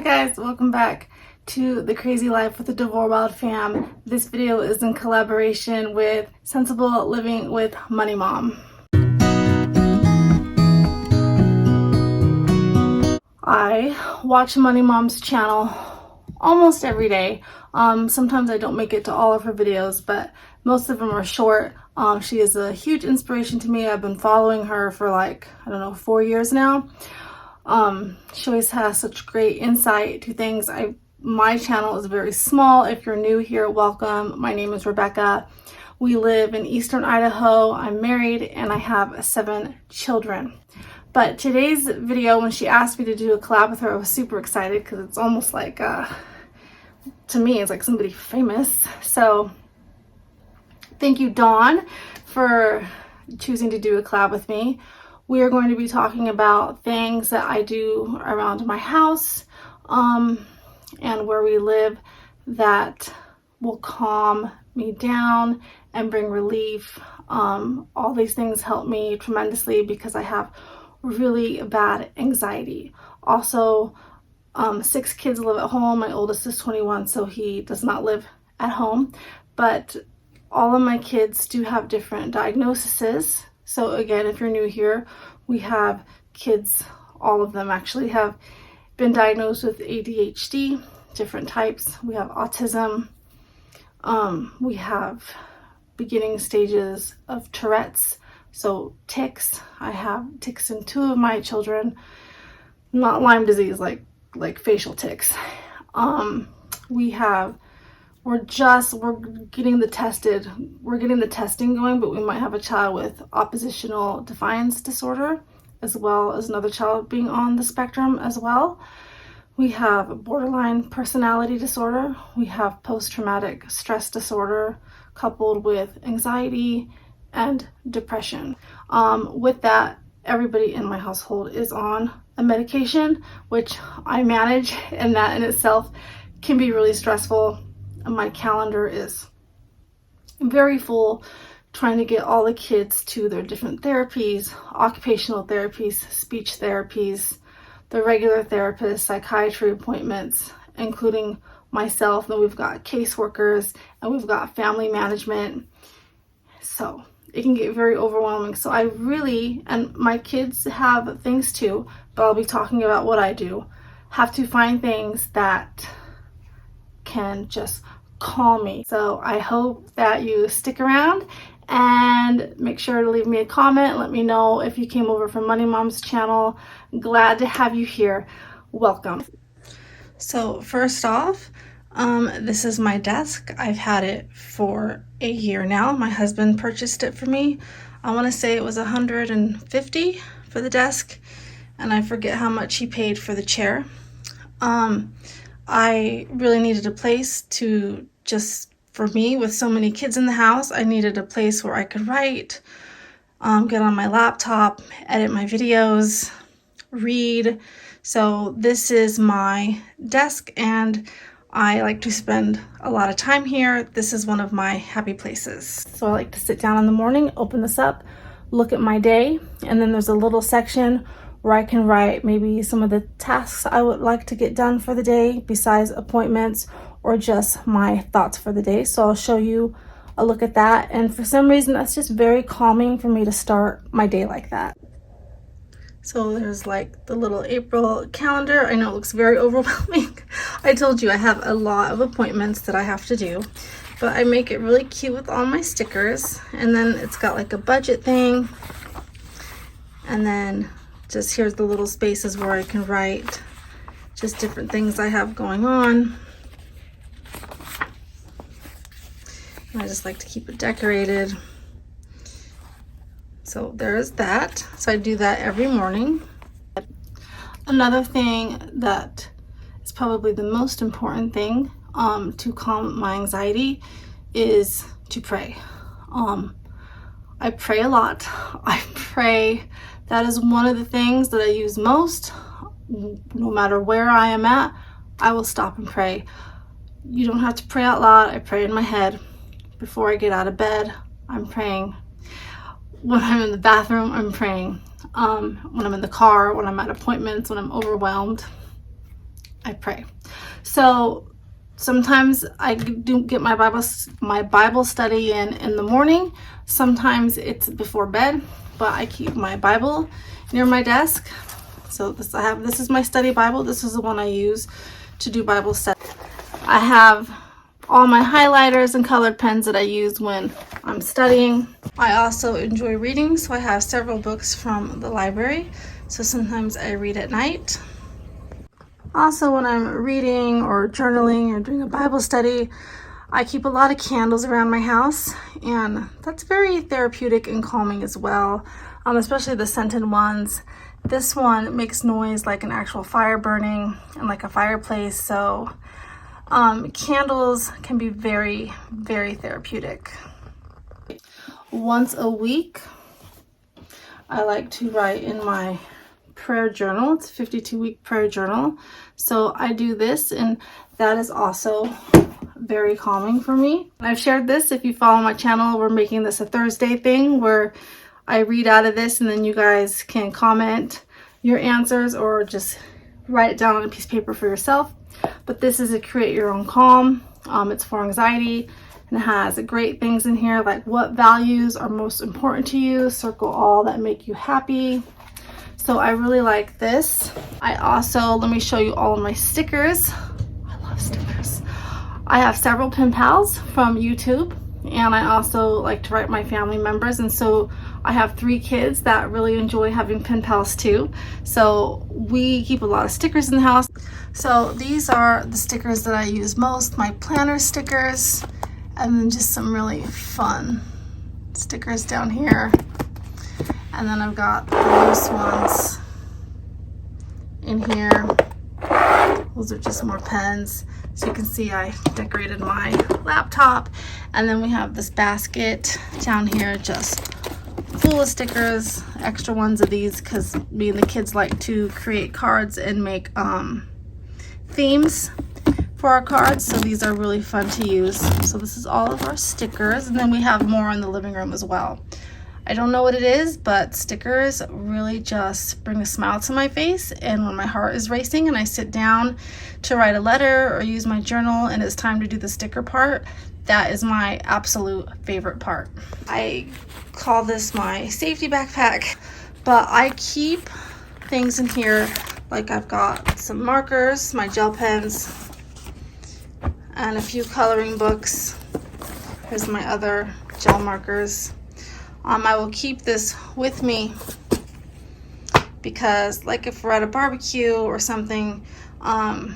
guys, welcome back to The Crazy Life with the DeVores Wild Fam. This video is in collaboration with Sensible Living with Money Mom. I watch Money Mom's channel almost every day. Sometimes I don't make it to all of her videos, but most of them are short. She is a huge inspiration to me. I've been following her for 4 years now. She always has such great insight to things. My channel is very small. If you're new here, welcome. My name is Rebecca. We live in eastern Idaho. I'm married and I have 7 children. But today's video, when she asked me to do a collab with her, I was super excited because it's almost like, to me, it's like somebody famous. So thank you, Dawn, for choosing to do a collab with me. We are going to be talking about things that I do around my house and where we live that will calm me down and bring relief. All these things help me tremendously because I have really bad anxiety. Also, 6 kids live at home. My oldest is 21, so he does not live at home. But all of my kids do have different diagnoses. So again, if you're new here, we have kids, all of them actually have been diagnosed with ADHD, different types. We have autism. We have beginning stages of Tourette's, so tics. I have tics in 2 of my children, not Lyme disease, like facial tics. We're getting the testing going, but we might have a child with oppositional defiance disorder, as well as another child being on the spectrum as well. We have borderline personality disorder. We have post-traumatic stress disorder coupled with anxiety and depression. With that, everybody in my household is on a medication, which I manage, and that in itself can be really stressful. My calendar is very full, trying to get all the kids to their different therapies, occupational therapies, speech therapies, the regular therapists, psychiatry appointments, including myself. Then we've got caseworkers and we've got family management. So it can get very overwhelming. So and my kids have things too, but I'll be talking about what I do, have to find things that can just calm me. So I hope that you stick around and make sure to leave me a comment. Let me know if you came over from Money Mom's channel. Glad to have you here. Welcome. So first off, this is my desk. I've had it for a year now. My husband purchased it for me. I want to say it was $150 for the desk, and I forget how much he paid for the chair. I really needed a place for me, with so many kids in the house, I needed a place where I could write, get on my laptop, edit my videos, read. So this is my desk, and I like to spend a lot of time here. This is one of my happy places. So I like to sit down in the morning, open this up, look at my day, and then there's a little section where I can write maybe some of the tasks I would like to get done for the day besides appointments or just my thoughts for the day. So I'll show you a look at that. And for some reason, that's just very calming for me to start my day like that. So there's like the little April calendar. I know it looks very overwhelming. I told you I have a lot of appointments that I have to do, but I make it really cute with all my stickers. And then it's got like a budget thing. And then just here's the little spaces where I can write just different things I have going on. And I just like to keep it decorated. So there's that. So I do that every morning. Another thing that is probably the most important thing to calm my anxiety is to pray. I pray a lot. I pray. That is one of the things that I use most. No matter where I am at, I will stop and pray. You don't have to pray out loud. I pray in my head. Before I get out of bed, I'm praying. When I'm in the bathroom, I'm praying. When I'm in the car, when I'm at appointments, when I'm overwhelmed, I pray. So sometimes I do get my Bible study in the morning. Sometimes it's before bed, but I keep my Bible near my desk. So this is my study Bible. This is the one I use to do Bible study. I have all my highlighters and colored pens that I use when I'm studying. I also enjoy reading, so I have several books from the library. So sometimes I read at night. Also, when I'm reading or journaling or doing a Bible study, I keep a lot of candles around my house, and that's very therapeutic and calming as well, especially the scented ones. This one makes noise like an actual fire burning and like a fireplace, so candles can be very, very therapeutic. Once a week, I like to write in my prayer journal. It's a 52-week prayer journal. So I do this, and that is also very calming for me. I've shared this. If you follow my channel, we're making this a Thursday thing where I read out of this and then you guys can comment your answers or just write it down on a piece of paper for yourself. But this is a create your own calm. It's for anxiety, and it has great things in here like what values are most important to you, circle all that make you happy. So I really like this. I also, let me show you all of my stickers. I love stickers. I have several pen pals from YouTube, and I also like to write my family members, and so I have 3 kids that really enjoy having pen pals too. So we keep a lot of stickers in the house. So these are the stickers that I use most, my planner stickers, and then just some really fun stickers down here. And then I've got the loose ones in here. Those are just more pens. So you can see I decorated my laptop. And then we have this basket down here just full of stickers, extra ones of these because me and the kids like to create cards and make themes for our cards. So these are really fun to use. So this is all of our stickers. And then we have more in the living room as well. I don't know what it is, but stickers really just bring a smile to my face. And when my heart is racing and I sit down to write a letter or use my journal and it's time to do the sticker part, that is my absolute favorite part. I call this my safety backpack, but I keep things in here like I've got some markers, my gel pens, and a few coloring books. Here's my other gel markers. I will keep this with me because like if we're at a barbecue or something and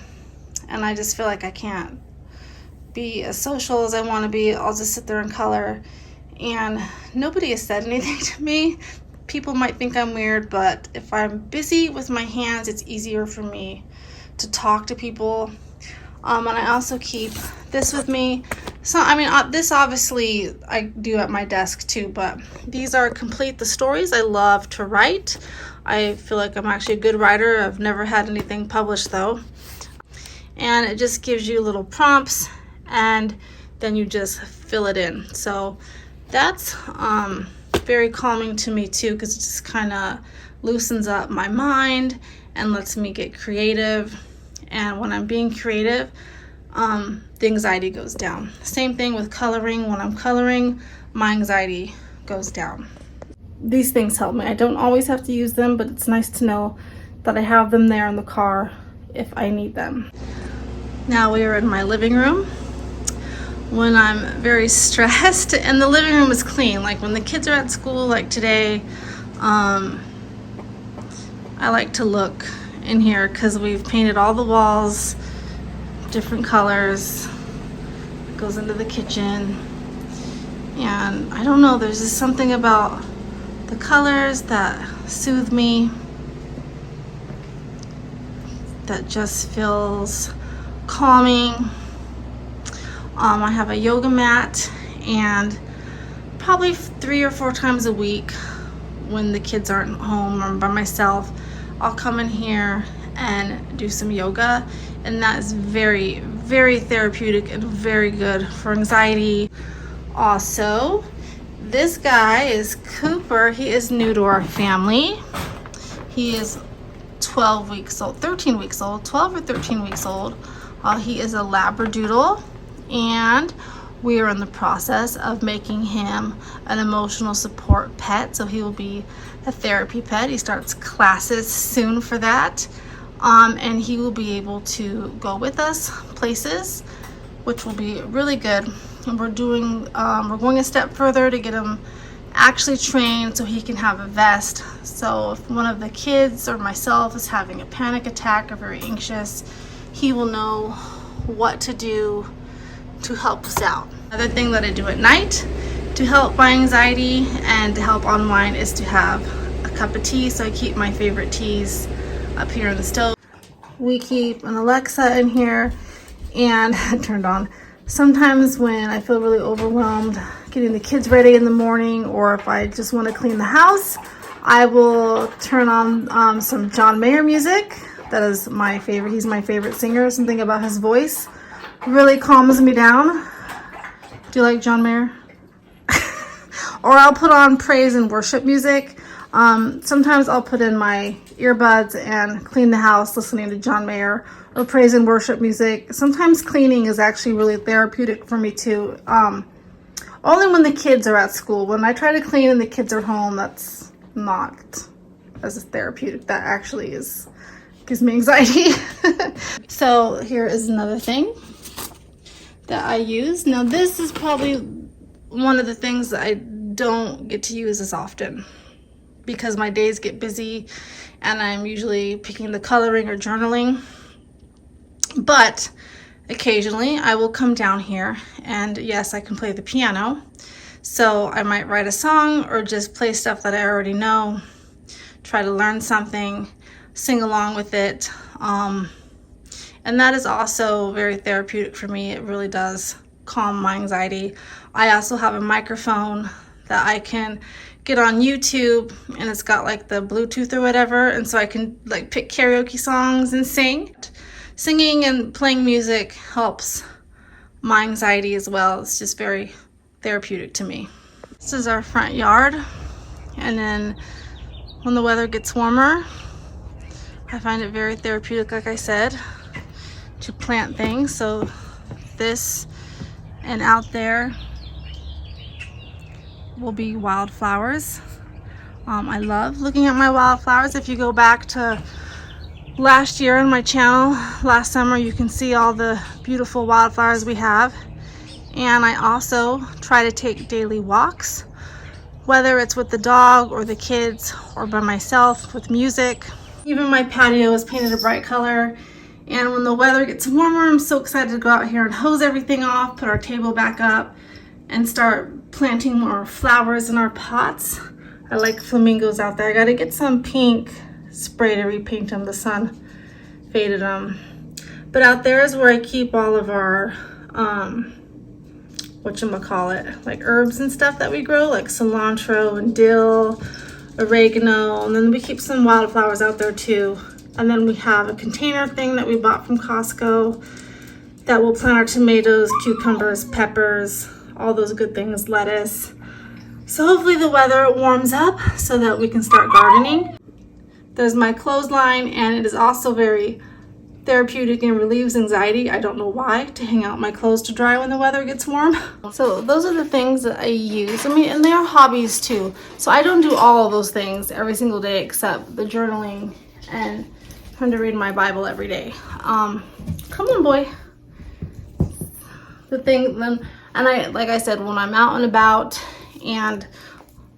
I just feel like I can't be as social as I want to be, I'll just sit there and color. And nobody has said anything to me. People might think I'm weird, but if I'm busy with my hands, it's easier for me to talk to people. And I also keep this with me. So, I mean, this obviously I do at my desk too, but these are complete the stories I love to write. I feel like I'm actually a good writer. I've never had anything published though. And it just gives you little prompts and then you just fill it in. So that's very calming to me too, because it just kind of loosens up my mind and lets me get creative. And when I'm being creative, the anxiety goes down. Same thing with coloring. When I'm coloring, my anxiety goes down. These things help me. I don't always have to use them, but it's nice to know that I have them there in the car if I need them. Now we are in my living room. When I'm very stressed, and the living room is clean, like when the kids are at school, like today, I like to look in here because we've painted all the walls different colors. It goes into the kitchen, and I don't know, there's just something about the colors that soothe me, that just feels calming. I have a yoga mat, and probably 3 or 4 times a week when the kids aren't home or I'm by myself, I'll come in here and do some yoga, and that is very, very therapeutic and very good for anxiety. Also, this guy is Cooper. He is new to our family. He is 12 weeks old, 13 weeks old, 12 or 13 weeks old. He is a Labradoodle, and we are in the process of making him an emotional support pet. So he will be a therapy pet. He starts classes soon for that. And he will be able to go with us places, which will be really good. And we're going a step further to get him actually trained so he can have a vest. So if one of the kids or myself is having a panic attack or very anxious, he will know what to do to help us out. Another thing that I do at night to help my anxiety and to help unwind is to have a cup of tea. So I keep my favorite teas up here on the stove. We keep an Alexa in here and turned on. Sometimes when I feel really overwhelmed getting the kids ready in the morning, or if I just want to clean the house, I will turn on some John Mayer music. That is my favorite. He's my favorite singer. Something about his voice really calms me down. Do you like John Mayer? Or I'll put on praise and worship music. Sometimes I'll put in my earbuds and clean the house listening to John Mayer or praise and worship music. Sometimes cleaning is actually really therapeutic for me too. Only when the kids are at school. When I try to clean and the kids are home, that's not as therapeutic. That actually gives me anxiety. So here is another thing that I use. Now this is probably one of the things that I don't get to use as often because my days get busy and I'm usually picking the coloring or journaling. But occasionally I will come down here, and yes, I can play the piano. So I might write a song or just play stuff that I already know, try to learn something, sing along with it. And that is also very therapeutic for me. It really does calm my anxiety. I also have a microphone that I can get on YouTube, and it's got like the Bluetooth or whatever, and so I can like pick karaoke songs and sing. Singing and playing music helps my anxiety as well. It's just very therapeutic to me. This is our front yard, and then when the weather gets warmer, I find it very therapeutic, like I said, to plant things. So this and out there will be wildflowers. I love looking at my wildflowers. If you go back to last year on my channel, last summer, you can see all the beautiful wildflowers we have. And I also try to take daily walks, whether it's with the dog or the kids or by myself with music. Even my patio is painted a bright color. And when the weather gets warmer, I'm so excited to go out here and hose everything off, put our table back up, and start planting more flowers in our pots. I like flamingos out there. I gotta get some pink spray to repaint them. The sun faded them. But out there is where I keep all of our whatchamacallit, like herbs and stuff that we grow, like cilantro and dill, oregano, and then we keep some wildflowers out there too. And then we have a container thing that we bought from Costco that we'll plant our tomatoes, cucumbers, peppers, all those good things, lettuce. So hopefully the weather warms up so that we can start gardening. There's my clothesline, and it is also very therapeutic and relieves anxiety. I don't know why, to hang out my clothes to dry when the weather gets warm. So those are the things that I use. I mean, and they are hobbies too. So I don't do all of those things every single day except the journaling and trying to read my Bible every day. Come on, boy. The thing then, and I, like I said, when I'm out and about and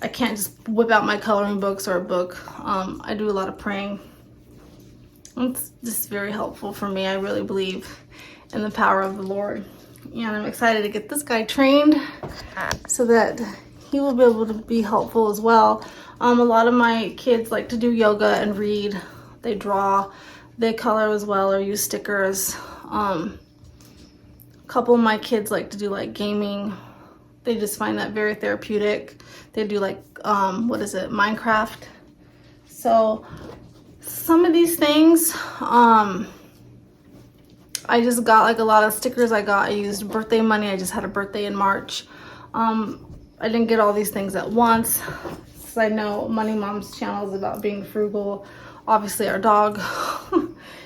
I can't just whip out my coloring books or a book, I do a lot of praying. It's just very helpful for me. I really believe in the power of the Lord. And I'm excited to get this guy trained so that he will be able to be helpful as well. A lot of my kids like to do yoga and read. They draw, they color as well, or use stickers. A couple of my kids like to do like gaming. They just find that very therapeutic. They do like, Minecraft. So some of these things, I just got like a lot of stickers I used birthday money. I just had a birthday in March. I didn't get all these things at once. So I know Money Mom's channel is about being frugal. Obviously our dog,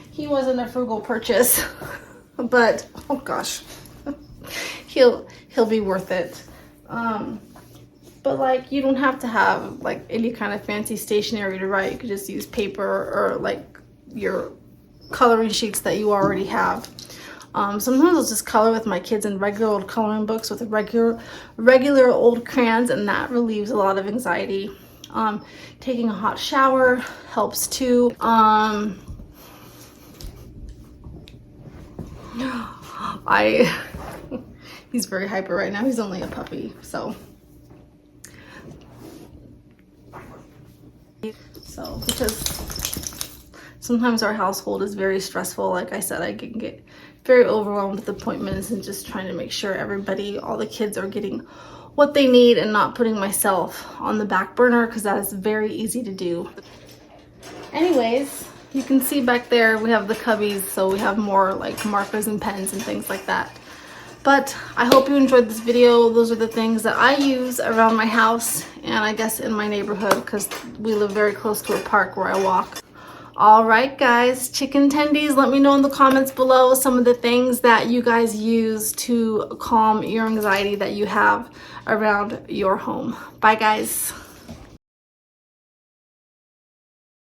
he wasn't a frugal purchase, but oh gosh, he'll be worth it. But like, you don't have to have like any kind of fancy stationery to write. You could just use paper or like your coloring sheets that you already have. Sometimes I'll just color with my kids in regular old coloring books with regular old crayons, and that relieves a lot of anxiety. Taking a hot shower helps too. He's very hyper right now. He's only a puppy, so because sometimes our household is very stressful. Like I said, I can get very overwhelmed with appointments and just trying to make sure all the kids are getting what they need and not putting myself on the back burner, because that is very easy to do. Anyways, you can see back there we have the cubbies, so we have more like markers and pens and things like that. But I hope you enjoyed this video. Those are the things that I use around my house and I guess in my neighborhood, because we live very close to a park where I walk. All right, guys, chicken tendies, let me know in the comments below some of the things that you guys use to calm your anxiety that you have around your home. Bye, guys.